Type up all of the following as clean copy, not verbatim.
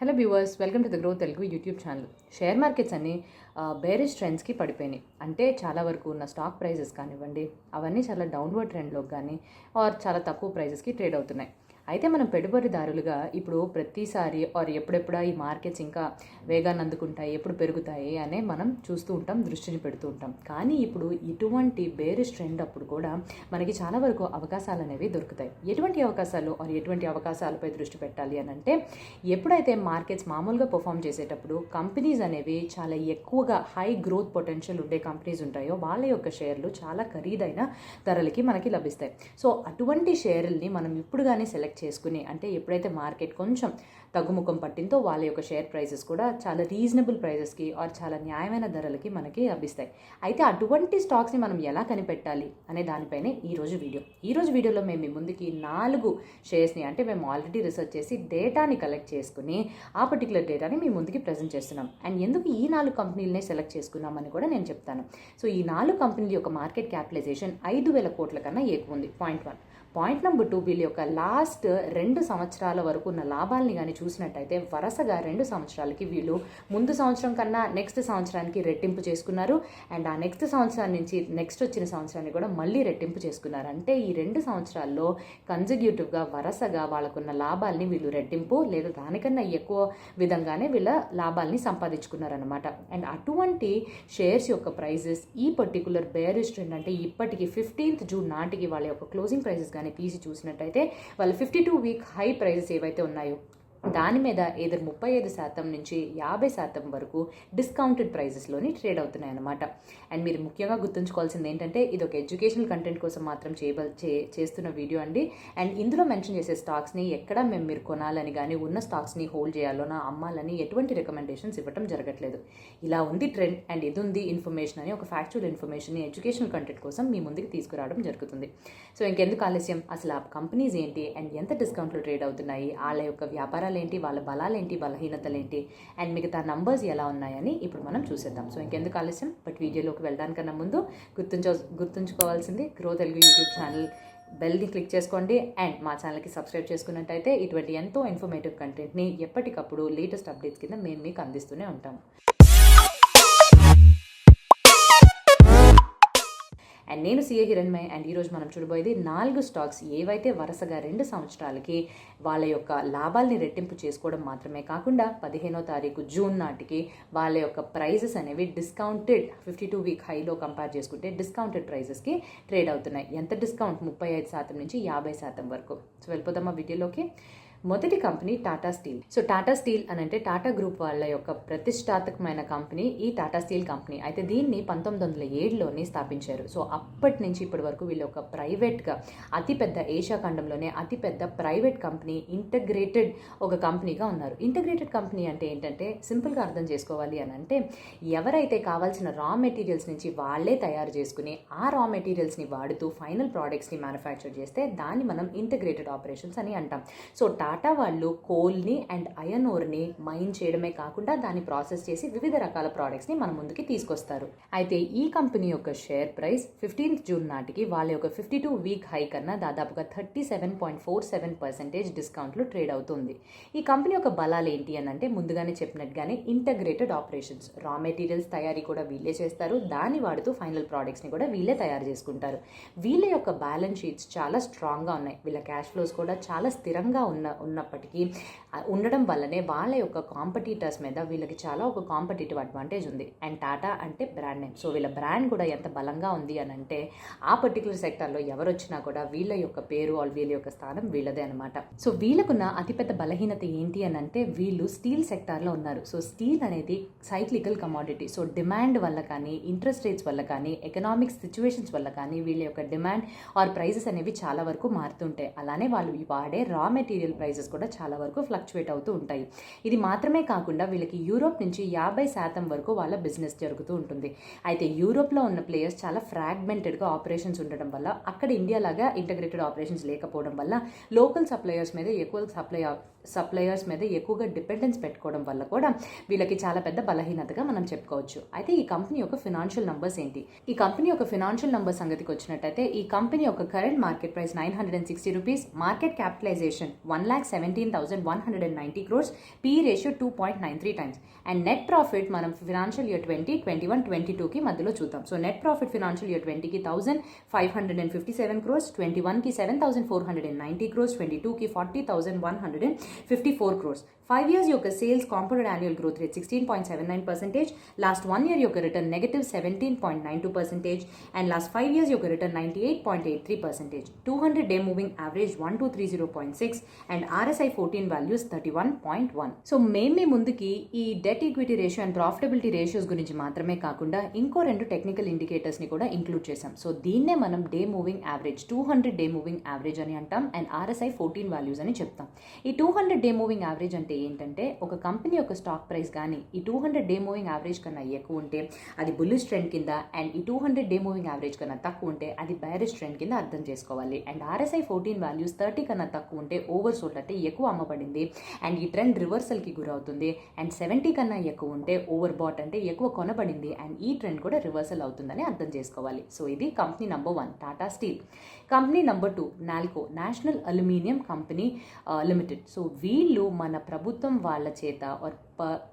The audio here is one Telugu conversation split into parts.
Hello viewers, welcome to the grow Telugu YouTube channel. Share markets అన్ని బేరిష్ ట్రెండ్స్కి పడిపోయినాయి. అంటే చాలా వరకు ఉన్న స్టాక్ ప్రైజెస్ కానివ్వండి, అవన్నీ చాలా డౌన్వర్డ్ ట్రెండ్లోకి కానీ చాలా తక్కువ ప్రైజెస్కి ట్రేడ్ అవుతున్నాయి. అయితే మనం పెట్టుబడిదారులుగా ఇప్పుడు ప్రతిసారి ఎప్పుడెప్పుడా ఈ మార్కెట్స్ ఇంకా వేగాన్ని అందుకుంటాయి, ఎప్పుడు పెరుగుతాయి అనే మనం చూస్తూ ఉంటాం, దృష్టిని పెడుతూ ఉంటాం. కానీ ఇప్పుడు ఇటువంటి బేరిష్ ట్రెండ్ అప్పుడు కూడా మనకి చాలా వరకు అవకాశాలు అనేవి దొరుకుతాయి. ఎటువంటి అవకాశాలు ఎటువంటి అవకాశాలపై దృష్టి పెట్టాలి అని అంటే, ఎప్పుడైతే మార్కెట్స్ మామూలుగా పర్ఫామ్ చేసేటప్పుడు కంపెనీస్ అనేవి చాలా ఎక్కువగా హై గ్రోత్ పొటెన్షియల్ ఉండే కంపెనీస్ ఉంటాయో వాళ్ళ యొక్క షేర్లు చాలా ఖరీదైన ధరలకి మనకి లభిస్తాయి. సో అటువంటి షేర్లని మనం ఇప్పుడు కానీ సెలెక్ట్ చేసుకుని, అంటే ఎప్పుడైతే మార్కెట్ కొంచెం తగ్గుముఖం పట్టిందో వాళ్ళ యొక్క షేర్ ప్రైసెస్ కూడా చాలా రీజనబుల్ ప్రైజెస్కి చాలా న్యాయమైన ధరలకి మనకి లభిస్తాయి. అయితే అటువంటి స్టాక్స్ని మనం ఎలా కనిపెట్టాలి అనే దానిపైనే ఈరోజు వీడియోలో మేము మీ ముందుకి 4 షేర్స్ని, అంటే మేము ఆల్రెడీ రీసెర్చ్ చేసి డేటాని కలెక్ట్ చేసుకుని ఆ పర్టికులర్ డేటాని మీ ముందుకి ప్రజెంట్ చేస్తున్నాం. అండ్ ఎందుకు ఈ 4 కంపెనీలనే సెలెక్ట్ చేసుకున్నామని కూడా నేను చెప్తాను. సో ఈ 4 కంపెనీల యొక్క మార్కెట్ క్యాపిటలైజేషన్ 5,000 కోట్ల కన్నా ఎక్కువ ఉంది. పాయింట్ నెంబర్ 2, వీళ్ళ యొక్క లాస్ట్ 2 సంవత్సరాల వరకు ఉన్న లాభాలని కానీ చూసినట్టయితే వరుసగా 2 సంవత్సరాలకి వీళ్ళు ముందు సంవత్సరం కన్నా నెక్స్ట్ సంవత్సరానికి రెట్టింపు చేసుకున్నారు. అండ్ ఆ నెక్స్ట్ సంవత్సరం నుంచి నెక్స్ట్ వచ్చిన సంవత్సరాన్ని కూడా మళ్ళీ రెట్టింపు చేసుకున్నారు. అంటే ఈ 2 సంవత్సరాల్లో కన్సిక్యూటివ్గా వరుసగా వాళ్ళకున్న లాభాలని వీళ్ళు రెట్టింపు లేదా దానికన్నా ఎక్కువ విధంగానే వీళ్ళ లాభాలని సంపాదించుకున్నారనమాట. అండ్ అటువంటి షేర్స్ యొక్క ప్రైజెస్ ఈ పర్టికులర్ బేరిష్ ట్రెండ్, అంటే ఇప్పటికి 15th జూన్ నాటికి వాళ్ళ యొక్క క్లోజింగ్ ప్రైజెస్ కానీ తీసి చూసినట్టయితే వాళ్ళ 52 వీక్ హై ప్రైజెస్ ఏవైతే ఉన్నాయో దాని మీద ఏదో 35% నుంచి 50% వరకు డిస్కౌంటెడ్ ప్రైజెస్లోని ట్రేడ్ అవుతున్నాయి అన్నమాట. అండ్ మీరు ముఖ్యంగా గుర్తుంచుకోవాల్సింది ఏంటంటే, ఇది ఒక ఎడ్యుకేషనల్ కంటెంట్ కోసం మాత్రం చేస్తున్న వీడియో అండి. అండ్ ఇందులో మెన్షన్ చేసే స్టాక్స్ని ఎక్కడ మీరు కొనాలని కానీ ఉన్న స్టాక్స్ని హోల్డ్ చేయాలోనా అమ్మాలని ఎటువంటి రికమెండేషన్స్ ఇవ్వడం జరగట్లేదు. ఇలా ఉంది ట్రెండ్ అండ్ ఇది ఉంది ఇన్ఫర్మేషన్ అని ఒక ఫ్యాక్చువల్ ఇన్ఫర్మేషన్ని ఎడ్యుకేషనల్ కంటెంట్ కోసం మీ ముందుకు తీసుకురావడం జరుగుతుంది. సో ఇంకెందుకు ఆలస్యం, అసలు ఆ కంపెనీస్ ఏంటి అండ్ ఎంత డిస్కౌంట్లో ట్రేడ్ అవుతున్నాయి, వాళ్ళ యొక్క వ్యాపారాలు ఏంటి, వాళ్ళ బలాలేంటి, బలహీనతలు ఏంటి, అండ్ మిగతా నంబర్స్ ఎలా ఉన్నాయని ఇప్పుడు మనం చూసేద్దాం. సో ఇంకెందుకు ఆలస్యం, బట్ వీడియోలోకి వెళ్ళడానికన్నా ముందు గుర్తుంచుకోవాల్సింది గ్రో తెలుగు యూట్యూబ్ ఛానల్ బెల్ని క్లిక్ చేసుకోండి. అండ్ మా ఛానల్కి సబ్స్క్రైబ్ చేసుకున్నట్టయితే ఇటువంటి ఎంతో ఇన్ఫర్మేటివ్ కంటెంట్ని ఎప్పటికప్పుడు లేటెస్ట్ అప్డేట్స్ కింద మేము మీకు అందిస్తూనే ఉంటాం. అండ్ నేను సిఏ హిరణ్మయ్. అండ్ ఈరోజు మనం చూడబోయేది 4 స్టాక్స్ ఏవైతే వరుసగా 2 సంవత్సరాలకి వాళ్ళ యొక్క లాభాలని రెట్టింపు చేసుకోవడం మాత్రమే కాకుండా 15వ తారీఖు జూన్ నాటికి వాళ్ళ యొక్క ప్రైజెస్ అనేవి డిస్కౌంటెడ్ 52 వీక్ హైలో కంపేర్ చేసుకుంటే డిస్కౌంటెడ్ ప్రైజెస్కి ట్రేడ్ అవుతున్నాయి. ఎంత డిస్కౌంట్? 35% నుంచి 50% వరకు. సో వెళ్ళిపోతామా వీడియోలోకి. మొదటి company Tata steel. So Tata steel అని అంటే టాటా గ్రూప్ వాళ్ళ యొక్క ప్రతిష్టాత్మకమైన కంపెనీ ఈ టాటా స్టీల్ కంపెనీ. అయితే దీన్ని 1907లోని స్థాపించారు. సో అప్పటి నుంచి ఇప్పటి వరకు వీళ్ళు ఒక ప్రైవేట్గా అతిపెద్ద ఏషియా ఖండంలోనే అతిపెద్ద ప్రైవేట్ కంపెనీ, ఇంటగ్రేటెడ్ ఒక కంపెనీగా ఉన్నారు. ఇంటగ్రేటెడ్ కంపెనీ అంటే ఏంటంటే, సింపుల్గా అర్థం చేసుకోవాలి అని అంటే, ఎవరైతే కావాల్సిన రా మెటీరియల్స్ నుంచి వాళ్ళే తయారు చేసుకుని ఆ రా మెటీరియల్స్ని వాడుతూ ఫైనల్ ప్రోడక్ట్స్ని మ్యానుఫ్యాక్చర్ చేస్తే దాన్ని మనం ఇంటగ్రేటెడ్ ఆపరేషన్స్ అని అంటాం. సో టాటా వాళ్ళు కోల్ని అండ్ ఐరన్ ఓర్ని మైన్ చేయడమే కాకుండా దాన్ని ప్రాసెస్ చేసి వివిధ రకాల ప్రోడక్ట్స్ని మన ముందుకి తీసుకొస్తారు. అయితే ఈ కంపెనీ యొక్క షేర్ ప్రైస్ 15th జూన్ నాటికి వాళ్ళ యొక్క 52 వీక్ హై కన్నా దాదాపుగా 37.47% డిస్కౌంట్లో ట్రేడ్ అవుతుంది. ఈ కంపెనీ యొక్క బలాలు ఏంటి అని అంటే, ముందుగానే చెప్పినట్టుగానే ఇంటగ్రేటెడ్ ఆపరేషన్స్, రా మెటీరియల్స్ తయారీ కూడా వీళ్ళే చేస్తారు, దాన్ని వాడుతూ ఫైనల్ ప్రోడక్ట్స్ని కూడా వీళ్ళే తయారు చేసుకుంటారు. వీళ్ళ యొక్క బ్యాలెన్స్ షీట్స్ చాలా స్ట్రాంగ్గా ఉన్నాయి. వీళ్ళ క్యాష్ ఫ్లోస్ కూడా చాలా స్థిరంగా ఉన్నప్పటికీ ఉండడం వల్లనే వాళ్ళ యొక్క కాంపిటీటర్స్ మీద వీళ్ళకి చాలా ఒక కాంపిటేటివ్ అడ్వాంటేజ్ ఉంది. అండ్ టాటా అంటే బ్రాండ్ నేమ్. సో వీళ్ళ బ్రాండ్ కూడా ఎంత బలంగా ఉంది అని అంటే, ఆ పర్టికులర్ సెక్టర్లో ఎవరు వచ్చినా కూడా వీళ్ళ యొక్క పేరు వీళ్ళ యొక్క స్థానం వీళ్ళదే అనమాట. సో వీళ్ళకున్న అతిపెద్ద బలహీనత ఏంటి అని అంటే, వీళ్ళు స్టీల్ సెక్టార్లో ఉన్నారు. సో స్టీల్ అనేది సైక్లికల్ కమోడిటీ. సో డిమాండ్ వల్ల కానీ, ఇంట్రెస్ట్ రేట్స్ వల్ల కానీ, ఎకనామిక్ సిచ్యువేషన్స్ వల్ల కానీ వీళ్ళ యొక్క డిమాండ్ ప్రైజెస్ అనేవి చాలా వరకు మారుతుంటాయి. అలానే వాళ్ళు వాడే రా మెటీరియల్ ప్రైజెస్ కూడా చాలా వరకు ఫ్లక్చువేట్ అవుతూ ఉంటాయి. ఇది మాత్రమే కాకుండా వీళ్ళకి యూరోప్ నుంచి 50% వరకు వాళ్ళ బిజినెస్ జరుగుతూ ఉంటుంది. అయితే యూరోప్లో ఉన్న ప్లేయర్స్ చాలా ఫ్రాగ్మెంటెడ్గా ఆపరేషన్స్ ఉండడం వల్ల, అక్కడ ఇండియా లాగా ఇంటగ్రేటెడ్ ఆపరేషన్స్ లేకపోవడం వల్ల లోకల్ సప్లయర్స్ మీద ఎక్కువగా డిపెండెన్స్ పెట్టుకోవడం వల్ల కూడా వీళ్ళకి చాలా పెద్ద బలహీనతగా మనం చెప్పుకోవచ్చు. అయితే ఈ కంపెనీ యొక్క ఫినాన్షియల్ నంబర్స్ ఏంటి? ఈ కంపెనీ యొక్క ఫినాన్షియల్ నంబర్ సంగతికి వచ్చినట్టయితే, ఈ కంపెనీ యొక్క current market price 960 rupees, market capitalisation 1,17,190 crores, PE ratio 2.93 times. And net profit మనం ఫినాన్షియల్ ఇయర్ 2021-22కి మధ్యలో చూద్దాం. So net profit financial year 20కి 1,557 crores, 21కి 7,490 crores, 22కి 40,154 crores. 5 years యొక్క sales compounded annual growth rate 16.79%, last 1 year యొక్క return negative 17.92%, and last 5 years యొక్క return 98.83%. 200-day moving average 1230.6 and RSI 14 values 31.1. So మేము మీ ముందుకి ఈ debt equity ratio and profitability ratios గురించి మాత్రమే కాకుండా ఇంకో 2 టెక్నికల్ ఇండికేటర్స్ని కూడా ఇంక్లూడ్ చేశాం. సో దీన్నే మనం day moving average 200-day moving average అని అంటాం అండ్ RSI 14 వాల్యూస్ అని చెప్తాం. ఈ 200-day మూవింగ్ యావరేజ్ అంటే ఏంటంటే ఒక కంపెనీ యొక్క స్టాక్ ప్రైస్ కానీ ఈ 200-day మూవింగ్ యావరేజ్ కన్నా ఎక్కువ ఉంటే అది బుల్లిష్ ట్రెండ్ కింద, అండ్ ఈ 200-day మూవింగ్ యావరేజ్ కన్నా తక్కువ ఉంటే అది బేరిష్ ట్రెండ్ కింద అర్థం చేసుకోవాలి. అండ్ RSI 14 వాల్యూస్ 30 కన్నా తక్కువ ఉంటే ఓవర్ సోల్డ్ అంటే ఎక్కువ అమ్మబడింది అండ్ ఈ ట్రెండ్ రివర్సల్కి గురవుతుంది, అండ్ 70 కన్నా ఎక్కువ ఉంటే ఓవర్ బాట్ అంటే ఎక్కువ కొనబడింది అండ్ ఈ ట్రెండ్ కూడా రివర్సల్ అవుతుందని అర్థం చేసుకోవాలి. సో ఇది company number 1 Tata steel. Company number 2 NALCO, national aluminium company limited. So వీళ్ళు మన ప్రభుత్వం వాళ్ళ చేత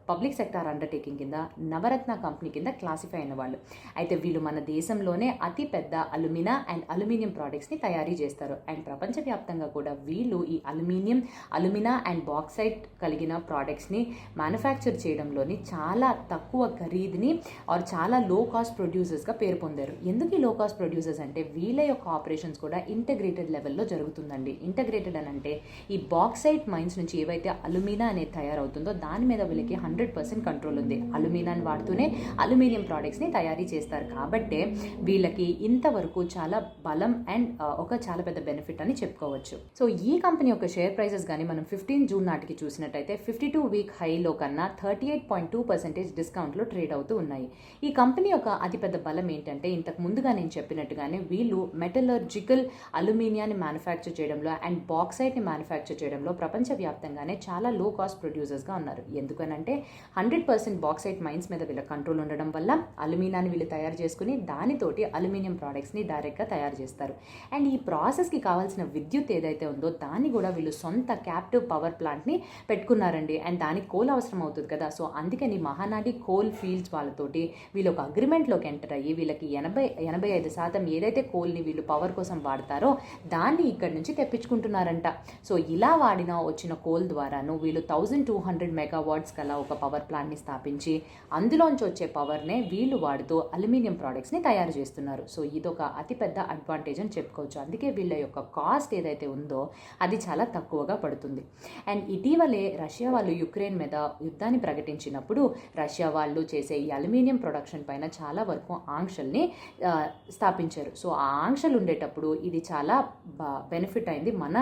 పబ్లిక్ సెక్టార్ అండర్టేకింగ్ కింద నవరత్న కంపెనీ కింద క్లాసిఫై అయిన వాళ్ళు. అయితే వీళ్ళు మన దేశంలోనే అతి పెద్ద అల్యూమినా అండ్ అల్యూమినియం ప్రోడక్ట్స్ని తయారీ చేస్తారు అండ్ ప్రపంచవ్యాప్తంగా కూడా వీళ్ళు ఈ అల్యూమినా అండ్ బాక్సైట్ కలిగిన ప్రోడక్ట్స్ని మ్యానుఫ్యాక్చర్ చేయడంలోని చాలా తక్కువ ఖరీదుని ఆర్ చాలా లో కాస్ట్ ప్రొడ్యూసర్స్గా పేరు పొందారు. ఎందుకు ఈ లో కాస్ట్ ప్రొడ్యూసర్స్ అంటే వీళ్ళ యొక్క ఆపరేషన్స్ కూడా ఇంటగ్రేటెడ్ లెవెల్లో జరుగుతుందండి. ఇంటగ్రేటెడ్ అని అంటే ఈ బాక్సైట్ మైన్స్ నుంచి ఏవైతే అల్యూమినా అనేది తయారవుతుందో దాని మీద వీళ్ళకి 100% కంట్రోల్ ఉంది. అల్యూమినియాన్ని వాడుతూనే అల్యూమినియం ప్రోడక్ట్స్ని తయారీ చేస్తారు కాబట్టి వీళ్ళకి ఇంతవరకు చాలా బలం అండ్ ఒక చాలా పెద్ద బెనిఫిట్ అని చెప్పుకోవచ్చు. సో ఈ కంపెనీ యొక్క షేర్ ప్రైసెస్ కానీ మనం 15 జూన్ నాటికి చూసినట్టయితే 52-week హైలో కన్నా 38.2% డిస్కౌంట్లో ట్రేడ్ అవుతూ ఉన్నాయి. ఈ కంపెనీ యొక్క అతిపెద్ద బలం ఏంటంటే ఇంతకు ముందుగా నేను చెప్పినట్టుగానే వీళ్ళు మెటలర్జికల్ అల్యూమినియాన్ని మ్యానుఫ్యాక్చర్ చేయడంలో అండ్ బాక్సైట్ని మ్యానుఫ్యాక్చర్ చేయడంలో ప్రపంచవ్యాప్తంగానే చాలా లో కాస్ట్ ప్రొడ్యూసర్స్గా ఉన్నారు. ఎందుకనంటే 100% బాక్సైట్ మైన్స్ మీద వీళ్ళ కంట్రోల్ ఉండడం వల్ల అల్యూమినియాన్ని వీళ్ళు తయారు చేసుకుని దానితోటి అల్యూమినియం ప్రోడక్ట్స్ని డైరెక్ట్గా తయారు చేస్తారు. అండ్ ఈ ప్రాసెస్కి కావాల్సిన విద్యుత్ ఏదైతే ఉందో దాన్ని కూడా వీళ్ళు సొంత క్యాప్టివ్ పవర్ ప్లాంట్ని పెట్టుకున్నారండి. అండ్ దానికి కోల్ అవసరం అవుతుంది కదా, సో అందుకని మహానాడి కోల్ ఫీల్డ్స్ వాళ్ళతోటి వీళ్ళు ఒక అగ్రిమెంట్లోకి ఎంటర్ అయ్యి వీళ్ళకి 85% ఏదైతే కోల్ని వీళ్ళు పవర్ కోసం వాడతారో దాన్ని ఇక్కడి నుంచి తెప్పించుకుంటున్నారంట. సో ఇలా వచ్చిన కోల్ ద్వారాను వీళ్ళు 1200 మెగావాట్స్ కల ఒక పవర్ ప్లాంట్ని స్థాపించి అందులోంచి వచ్చే పవర్నే వీళ్ళు వాడుతూ అల్యూమినియం ప్రోడక్ట్స్ని తయారు చేస్తున్నారు. సో ఇదొక అతిపెద్ద అడ్వాంటేజ్ అని చెప్పుకోవచ్చు. అందుకే వీళ్ళ యొక్క కాస్ట్ ఏదైతే ఉందో అది చాలా తక్కువగా పడుతుంది. అండ్ ఇటీవలే రష్యా వాళ్ళు యుక్రెయిన్ మీద యుద్ధాన్ని ప్రకటించినప్పుడు రష్యా వాళ్ళు చేసే ఈ అల్యూమినియం ప్రొడక్షన్ పైన చాలా వరకు ఆంక్షల్ని స్థాపించారు. సో ఆ ఆంక్షలు ఉండేటప్పుడు ఇది చాలా బెనిఫిట్ అయింది మన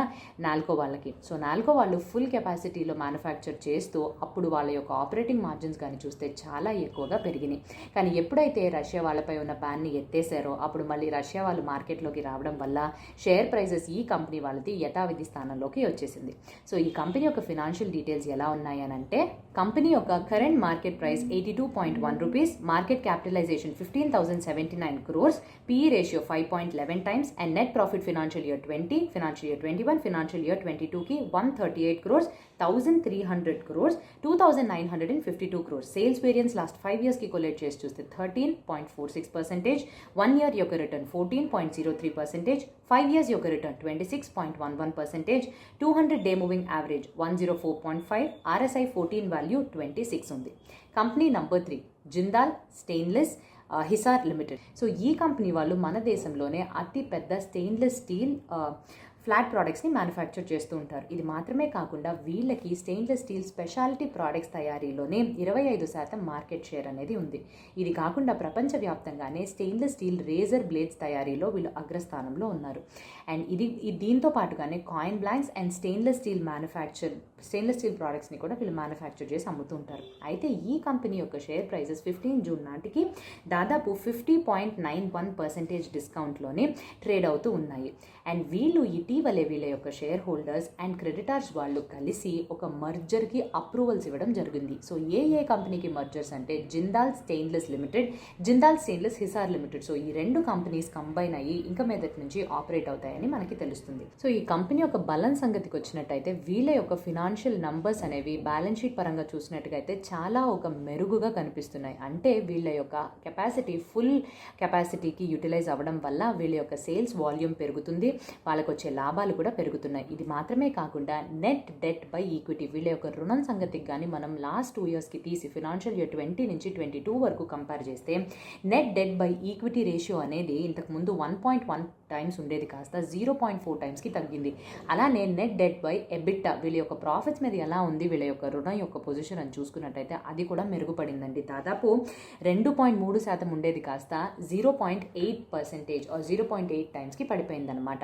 నాల్కో వాళ్ళకి. సో నాల్కో వాళ్ళు ఫుల్ కెపాసిటీలో మ్యానుఫ్యాక్చర్ చేస్తూ అప్పుడు వాళ్ళ యొక్క ఆపరేటింగ్ మార్జిన్స్ కానీ చూస్తే చాలా ఎక్కువగా పెరిగినాయి. కానీ ఎప్పుడైతే రష్యా వాళ్ళపై ఉన్న బ్యాన్ని ఎత్తేసారో అప్పుడు మళ్ళీ రష్యా వాళ్ళు మార్కెట్లోకి రావడం వల్ల షేర్ ప్రైసెస్ ఈ కంపెనీ వాళ్ళది యథావిధి స్థానంలోకి వచ్చేసింది. సో ఈ కంపెనీ యొక్క ఫినాన్షియల్ డీటెయిల్స్ ఎలా ఉన్నాయనంటే కంపెనీ యొక్క current market price 82.1 rupees, market capitalisation 15,079 crores, PE ratio 5.11 times and net profit financial year 20, financial year 21, financial year 22కి 138 crores, 1,300 crores, 2,952 crores. Sales variance last 5 years కి కొలేట్ చేసి చూస్తే 13.46%, 1 year యొక్క రిటర్న్ 14.03%, 5 years యొక్క return 26.11%, 200-day moving average 104.5, RSI 14 value 26 ఉంది. Company number 3 Jindal stainless Hisar limited. So ఈ కంపెనీ వాళ్ళు మన దేశంలోనే అతి పెద్ద స్టెయిన్లెస్ స్టీల్ ఫ్లాట్ ప్రోడక్ట్స్ని మ్యానుఫ్యాక్చర్ చేస్తూ ఉంటారు. ఇది మాత్రమే కాకుండా వీళ్ళకి స్టెయిన్లెస్ స్టీల్ స్పెషాలిటీ ప్రోడక్ట్స్ తయారీలోనే 25% మార్కెట్ షేర్ అనేది ఉంది. ఇది కాకుండా ప్రపంచవ్యాప్తంగానే స్టెయిన్లెస్ స్టీల్ రేజర్ బ్లేడ్స్ తయారీలో వీళ్ళు అగ్రస్థానంలో ఉన్నారు. అండ్ దీంతో పాటుగానే coin blanks and stainless steel ప్రోడక్ట్స్ని కూడా వీళ్ళు మ్యానుఫ్యాక్చర్ చేసి అమ్ముతూ ఉంటారు. అయితే ఈ కంపెనీ యొక్క షేర్ ప్రైసెస్ 15 జూన్ నాటికి దాదాపు 50.91% డిస్కౌంట్లోనే ట్రేడ్ అవుతూ ఉన్నాయి. అండ్ వీళ్ళు ఇటీవలే వీళ్ళ యొక్క షేర్ హోల్డర్స్ అండ్ క్రెడిటార్స్ వాళ్ళు కలిసి ఒక మర్జర్కి అప్రూవల్స్ ఇవ్వడం జరిగింది. సో ఏ కంపెనీకి మర్జర్స్ అంటే Jindal stainless limited, Jindal stainless Hisar limited. So ఈ 2 కంపెనీస్ కంబైన్ అయ్యి ఇంకా మీదటి నుంచి ఆపరేట్ అవుతాయని మనకి తెలుస్తుంది. సో ఈ కంపెనీ యొక్క బలం సంగతికి వచ్చినట్టయితే వీళ్ళ యొక్క ఫినాన్షియల్ నంబర్స్ అనేవి బ్యాలెన్స్ షీట్ పరంగా చూసినట్టుగా అయితే చాలా ఒక మెరుగుగా కనిపిస్తున్నాయి. అంటే వీళ్ళ యొక్క కెపాసిటీ ఫుల్ కెపాసిటీకి యూటిలైజ్ అవ్వడం వల్ల వీళ్ళ యొక్క సేల్స్ వాల్యూమ్ పెరుగుతుంది, వాళ్ళకు వచ్చే లాభాలు కూడా పెరుగుతున్నాయి. ఇది మాత్రమే కాకుండా నెట్ డెట్ బై ఈక్విటీ, వీళ్ళ యొక్క రుణం సంగతికి కానీ మనం లాస్ట్ 2 yearsకి తీసి ఫినాన్షియల్ ఇయర్ 20 నుంచి 22 వరకు కంపేర్ చేస్తే net debt by equity ratio అనేది ఇంతకుముందు 1.1 times ఉండేది కాస్త 0.4 timesకి తగ్గింది. అలానే నెట్ డెట్ బై ఎబిట్టా, వీళ్ళ యొక్క ప్రాఫిట్స్ మీద ఎలా ఉంది, వీళ్ళ యొక్క రుణం యొక్క పొజిషన్ అని చూసుకున్నట్టయితే అది కూడా మెరుగుపడిందండి. దాదాపు 2.3% ఉండేది కాస్త 0.8% 0.8 timesకి పడిపోయిందనమాట.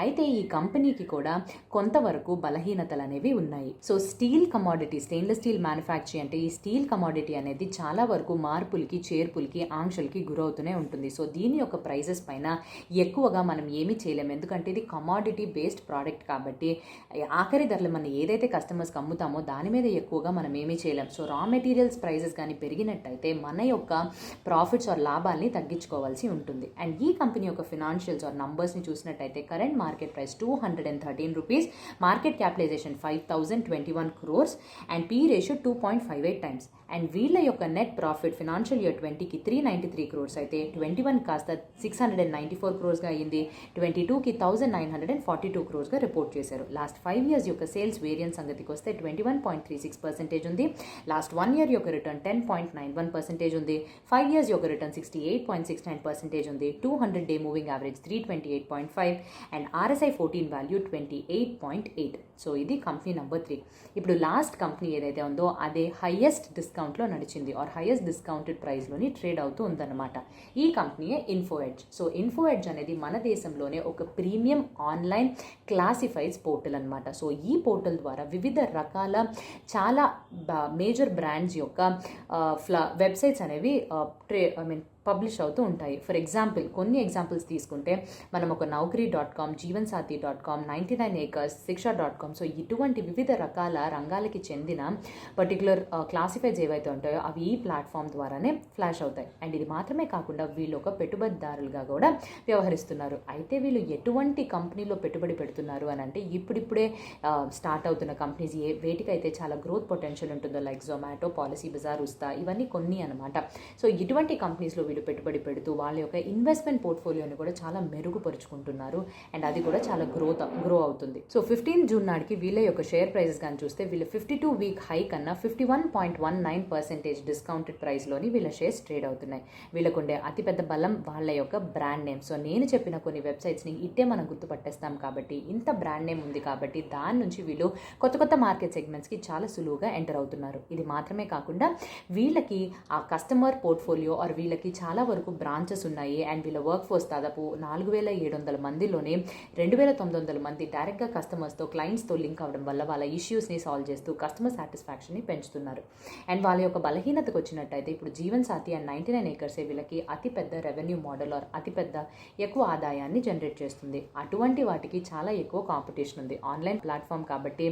అయితే ఈ కంపెనీకి కూడా కొంతవరకు బలహీనతలు అనేవి ఉన్నాయి. So steel commodity, stainless steel manufacturing అంటే ఈ స్టీల్ కమాడిటీ అనేది చాలా వరకు మార్పులకి, చేర్పులకి, ఆంక్షలకి గురవుతూనే ఉంటుంది. సో దీని యొక్క ప్రైజెస్ పైన ఎక్కువగా మనం ఏమీ చేయలేము, ఎందుకంటే ఇది కమాడిటీ బేస్డ్ ప్రోడక్ట్ కాబట్టి ఆఖరి ధరలు మనం ఏదైతే కస్టమర్స్కి అమ్ముతామో దాని మీద ఎక్కువగా మనం ఏమీ చేయలేం. సో రా మెటీరియల్స్ ప్రైజెస్ కానీ పెరిగినట్టయితే మన యొక్క ప్రాఫిట్స్ ఆర్ లాభాల్ని తగ్గించుకోవాల్సి ఉంటుంది. అండ్ ఈ కంపెనీ యొక్క ఫినాన్షియల్స్ ఆర్ నంబర్స్ని చూసినట్టయితే current market price 213 rupees, market capitalisation 5021 crores and P ratio 2.58 times. And వీళ్ళ యొక్క నెట్ ప్రాఫిట్ ఫినాన్షియల్ ఇయర్ 20కి 393 crores అయితే 21 కాస్త 694 crores అయింది, 22కి 1942 crores రిపోర్ట్ చేశారు. లాస్ట్ 5 years యొక్క సేల్స్ వేరియన్స్ సంగతికి వస్తే 21.36% ఉంది, లాస్ట్ 1 year యొక్క రిటర్న్ 10.91% ఉంది, 5 years యొక్క రిటర్న్ 68.69% ఉంది, 200-day moving average 328.5 and RSI 14 value 28.8. So ఇది కంపెనీ నెంబర్ 3. ఇప్పుడు లాస్ట్ కంపెనీ ఏదైతే ఉందో అదే హైయెస్ట్ డిస్కౌంట్లో నడిచింది ఆర్ హైయెస్ట్ డిస్కౌంటెడ్ ప్రైస్లోని ట్రేడ్ అవుతూ ఉందన్నమాట. ఈ కంపెనీయే ఇన్ఫోఎడ్జ్. సో ఇన్ఫోఎడ్జ్ అనేది మన దేశంలోనే ఒక ప్రీమియం ఆన్లైన్ క్లాసిఫైడ్స్ పోర్టల్ అనమాట. సో ఈ పోర్టల్ ద్వారా వివిధ రకాల చాలా మేజర్ బ్రాండ్స్ యొక్క వెబ్సైట్స్ అనేవి పబ్లిష్ అవుతూ ఉంటాయి. ఫర్ ఎగ్జాంపుల్ కొన్ని ఎగ్జాంపుల్స్ తీసుకుంటే మనం ఒక Naukri.com, Jeevansathi.com, 99 acres, Shiksha.com. So ఇటువంటి వివిధ రకాల రంగాలకి చెందిన పర్టికులర్ క్లాసిఫైడ్స్ ఏవైతే ఉంటాయో అవి ఈ ప్లాట్ఫామ్ ద్వారానే ఫ్లాష్ అవుతాయి. అండ్ ఇది మాత్రమే కాకుండా వీళ్ళు ఒక పెట్టుబడిదారులుగా కూడా వ్యవహరిస్తున్నారు. అయితే వీళ్ళు ఎటువంటి కంపెనీలో పెట్టుబడి పెడుతున్నారు అని అంటే ఇప్పుడిప్పుడే స్టార్ట్ అవుతున్న కంపెనీస్ వేటికైతే చాలా గ్రోత్ పొటెన్షియల్ ఉంటుందో లైక్ జొమాటో, పాలసీ బజార్, ఉస్తా ఇవన్నీ కొన్ని అనమాట. సో ఇటువంటి కంపెనీస్లో పెట్టుబడి పెడుతూ వాళ్ళ యొక్క ఇన్వెస్ట్మెంట్ పోర్ట్ఫోలియోని కూడా చాలా మెరుగుపరుచుకుంటున్నారు అండ్ అది కూడా చాలా గ్రో అవుతుంది. సో 15 June నాటికి వీళ్ళ యొక్క షేర్ ప్రైజెస్ కానీ చూస్తే వీళ్ళ 52-week హై కన్నా 51.19% డిస్కౌంటెడ్ ప్రైస్లోని వీళ్ళ షేర్స్ ట్రేడ్ అవుతున్నాయి. వీళ్ళకుండే అతిపెద్ద బలం వాళ్ళ యొక్క బ్రాండ్ నేమ్. సో నేను చెప్పిన కొన్ని వెబ్సైట్స్ని ఇట్టే మనం గుర్తుపట్టేస్తాం కాబట్టి ఇంత బ్రాండ్ నేమ్ ఉంది కాబట్టి దాని నుంచి వీళ్ళు కొత్త మార్కెట్ సెగ్మెంట్స్కి చాలా సులువుగా ఎంటర్ అవుతున్నారు. ఇది మాత్రమే కాకుండా వీళ్ళకి ఆ కస్టమర్ పోర్ట్ఫోలియో ఆర్ వీళ్ళకి చాలా వరకు బ్రాంచెస్ ఉన్నాయి అండ్ వీళ్ళ వర్క్ ఫోర్స్ దాదాపు 4700 మందిలోనే 2900 మంది డైరెక్ట్గా కస్టమర్స్తో, క్లయింట్స్తో లింక్ అవ్వడం వల్ల వాళ్ళ ఇష్యూస్ని సాల్వ్ చేస్తూ కస్టమర్ సాటిస్ఫాక్షన్ని పెంచుతున్నారు. అండ్ వాళ్ళ యొక్క బలహీనతకు వచ్చినట్టయితే ఇప్పుడు జీవన్ సాథి అండ్ 99 acres వీళ్ళకి అతిపెద్ద రెవెన్యూ మోడల్ ఆర్ అతిపెద్ద ఎక్కువ ఆదాయాన్ని జనరేట్ చేస్తుంది. అటువంటి వాటికి చాలా ఎక్కువ కాంపిటీషన్ ఉంది. ఆన్లైన్ ప్లాట్ఫామ్ కాబట్టి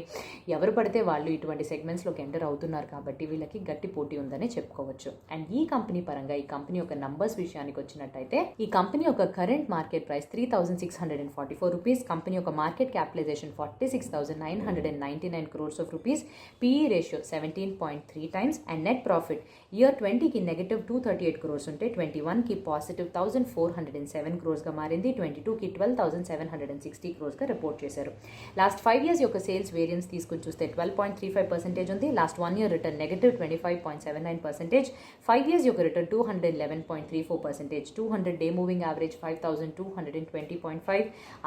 ఎవరు పడితే వాళ్ళు ఇటువంటి సెగ్మెంట్స్లోకి ఎంటర్ అవుతున్నారు కాబట్టి వీళ్ళకి గట్టి పోటీ ఉందని చెప్పుకోవచ్చు. అండ్ ఈ కంపెనీ పరంగా ఈ కంపెనీ యొక్క నంబర్స్ విషయానికి వచ్చినట్టయితే ఈ కంపెనీ యొక్క current market price 3644 rupees, company యొక్క market capitalisation 46,999 crores of rupees, PE ratio 17.3 times and net profit year 20కి -238 crores ఉంటే 21కి పాజిటివ్ 1407 crores మారింది, 22కి 12,760 crores రిపోర్ట్ చేశారు. లాస్ట్ 5 years యొక్క సేల్స్ వేరియన్స్ తీసుకుని చూస్తే 12.35% ఉంది, లాస్ట్ 1 year రిటర్న్ -25.79%, 5 years యొక్క return 211.34%, 200-day moving average 5220.5,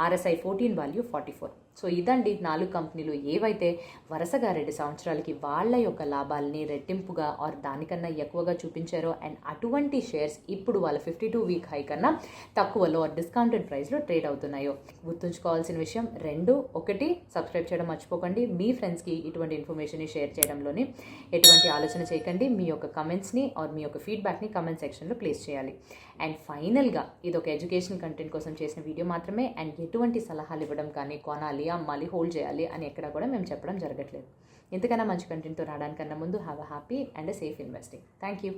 RSI 14 value 44. So ఇదండి 4 కంపెనీలు ఏవైతే వరుసగా 2 సంవత్సరాలకి వాళ్ళ యొక్క లాభాలని రెట్టింపుగా ఆర్ దానికన్నా ఎక్కువగా చూపించారో అండ్ అటువంటి షేర్స్ ఇప్పుడు వాళ్ళ 52-week హై కన్నా తక్కువలో డిస్కౌంటెడ్ ప్రైస్లో ట్రేడ్ అవుతున్నాయో. గుర్తుంచుకోవాల్సిన విషయం 2, 1 సబ్స్క్రైబ్ చేయడం మర్చిపోకండి. మీ ఫ్రెండ్స్కి ఇటువంటి ఇన్ఫర్మేషన్ని షేర్ చేయడంలోని ఎటువంటి ఆలోచన చేయకండి. మీ యొక్క కమెంట్స్ని ఆర్ మీ యొక్క ఫీడ్బ్యాక్ని కమెంట్ సెక్షన్లో ప్లీజ్ ప్లేస్ చేయాలి. అండ్ ఫైనల్గా ఇది ఒక ఎడ్యుకేషన్ కంటెంట్ కోసం చేసిన వీడియో మాత్రమే. అండ్ ఎటువంటి సలహాలు ఇవ్వడం కానీ కొనాలి, అమ్మాలి, హోల్డ్ చేయాలి అని ఎక్కడ కూడా మేము చెప్పడం జరగట్లేదు. ఇంతకన్నా మంచి కంటెంట్తో రావడానికన్నా ముందు have a happy and a safe investing. Thank you.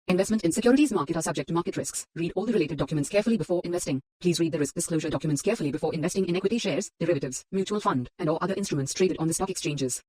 Investment in securities market are subject to market risks. Read all the related documents carefully before investing. Please read the risk disclosure documents carefully before investing in equity shares, derivatives, mutual fund, and or other instruments traded on the stock exchanges.